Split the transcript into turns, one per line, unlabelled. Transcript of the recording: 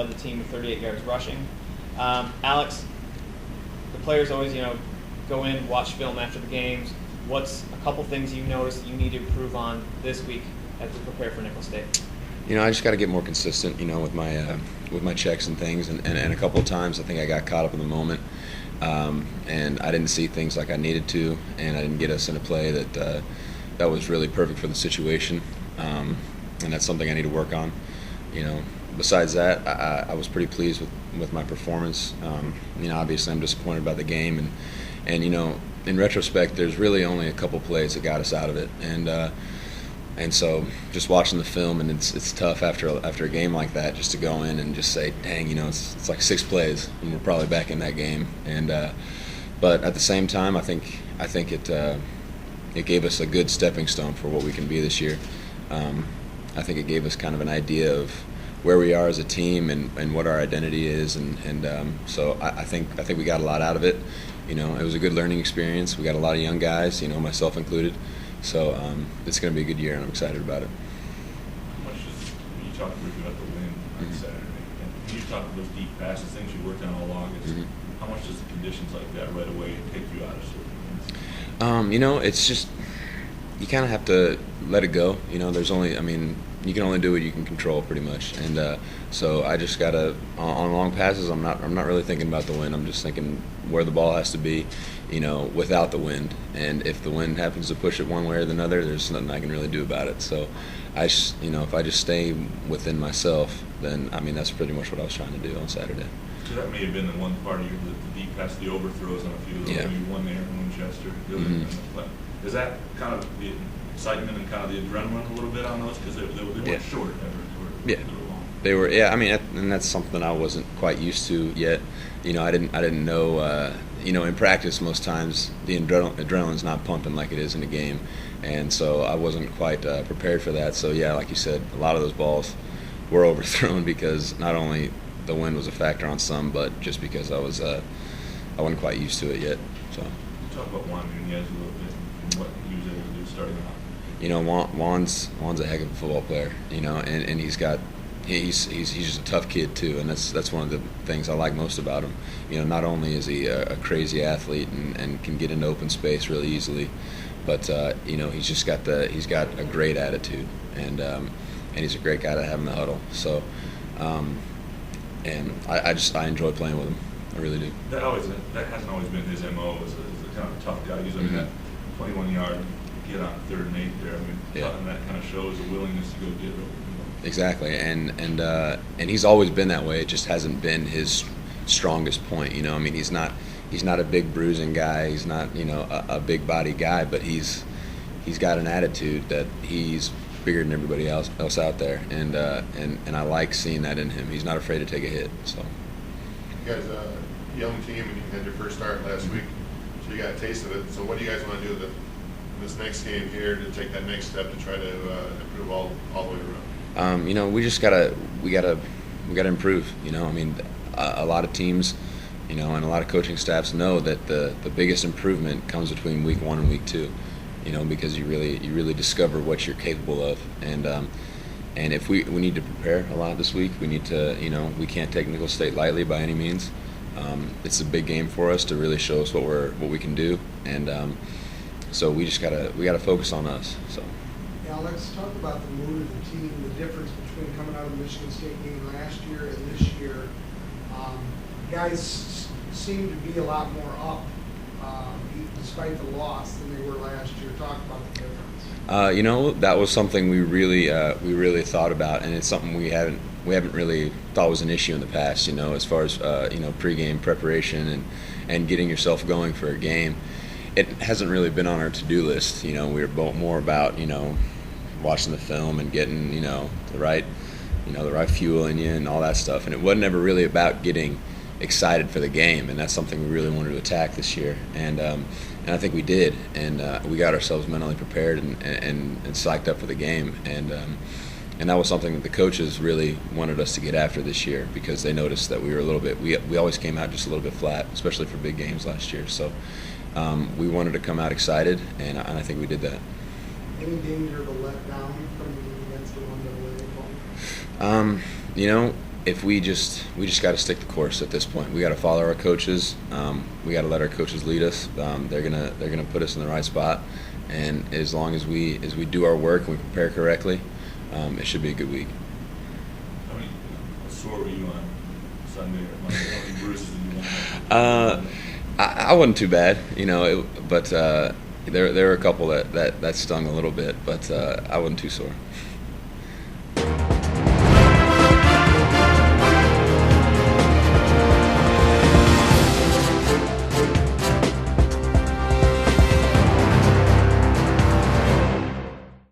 led the team with 38 yards rushing. Alex, the players always, go in, watch film after the games. What's a couple things you noticed that you need to improve on this week as we prepare for Nicholls State?
I just got to get more consistent, with my checks and things, and a couple of times I think I got caught up in the moment, and I didn't see things like I needed to, and I didn't get us in a play that was really perfect for the situation, and that's something I need to work on. Besides that, I was pretty pleased with my performance. Obviously I'm disappointed by the game, and in retrospect, there's really only a couple plays that got us out of it, and so just watching the film, and it's tough after a game like that just to go in and just say, dang, it's like 6 plays, and we're probably back in that game. And but at the same time, I think it gave us a good stepping stone for what we can be this year. I think it gave us kind of an idea of where we are as a team and what our identity is, and so I think we got a lot out of it. It was a good learning experience. We got a lot of young guys, myself included. So it's going to be a good year, and I'm excited about it.
How much you talked briefly about the win on Saturday, and you talked about those deep passes, things you worked on all August. How much does the conditions like that right away take you out of certain things?
It's just you kind of have to let it go. There's only, you can only do what you can control, pretty much. And so I just gotta on long passes. I'm not really thinking about the wind. I'm just thinking where the ball has to be, without the wind. And if the wind happens to push it one way or the other, there's nothing I can really do about it. So if I just stay within myself, then that's pretty much what I was trying to do on Saturday.
So that may have been the one part of the deep pass, the overthrows on a few of those. You won there in Winchester. Is that kind of the excitement and kind of the adrenaline a little bit on those, because they weren't short ever? They were long.
They were, and that's something I wasn't quite used to yet. I didn't know. In practice, most times the adrenaline's not pumping like it is in a game, and so I wasn't quite prepared for that. So like you said, a lot of those balls were overthrown because not only the wind was a factor on some, but just because I wasn't quite used to it yet. So.
Talk about Juan Nunez a little bit and what he was able to do starting off.
Juan's a heck of a football player, and he's just a tough kid too, and that's one of the things I like most about him. Not only is he a crazy athlete and can get into open space really easily, but he's got a great attitude, and he's a great guy to have in the huddle. So, and I enjoy playing with him. I really do.
That hasn't always been his MO as a kind of tough guy. He's like that 21-yard get on 3rd and 8 there. And that kind of shows a willingness to go get it.
Exactly, and he's always been that way. It just hasn't been his strongest point. He's not a big bruising guy. He's not a big body guy, but he's got an attitude that he's bigger than everybody else out there, and I like seeing that in him. He's not afraid to take a hit. So.
You guys, a young team, and you had your first start last week, so you got a taste of it. So what do you guys want to do this next game here to take that next step to try to improve all the way around?
We just gotta improve. A lot of teams, and a lot of coaching staffs know that the biggest improvement comes between week 1 and week 2. Because you really discover what you're capable of, and if we need to prepare a lot this week. We need to, we can't take Nicholls State lightly by any means. It's a big game for us to really show us what we can do, and so we gotta focus on us. So.
Yeah, let's talk about the mood of the team, the difference between coming out of the Michigan State game last year and this year. Guys seem to be a lot more up, despite the loss, than they were last year. Talk about the difference.
That was something we really thought about, and it's something we haven't really thought was an issue in the past. As far as pregame preparation and getting yourself going for a game, it hasn't really been on our to-do list. We were more about watching the film and getting the right fuel in you and all that stuff, and it wasn't ever really about getting excited for the game, and that's something we really wanted to attack this year, and I think we did, and we got ourselves mentally prepared and psyched up for the game, and that was something that the coaches really wanted us to get after this year, because they noticed that we were a little bit, we always came out just a little bit flat, especially for big games last year, so we wanted to come out excited, and I think we did that.
Any danger to let down from against the one that way?
if we just got to stick the course at this point. We got to follow our coaches. We got to let our coaches lead us. They're gonna put us in the right spot, and as long as we do our work and we prepare correctly, it should be a good week.
How sore were you on Sunday or Monday? How many bruises did you want?
I wasn't too bad, but there were a couple that stung a little bit, but I wasn't too sore.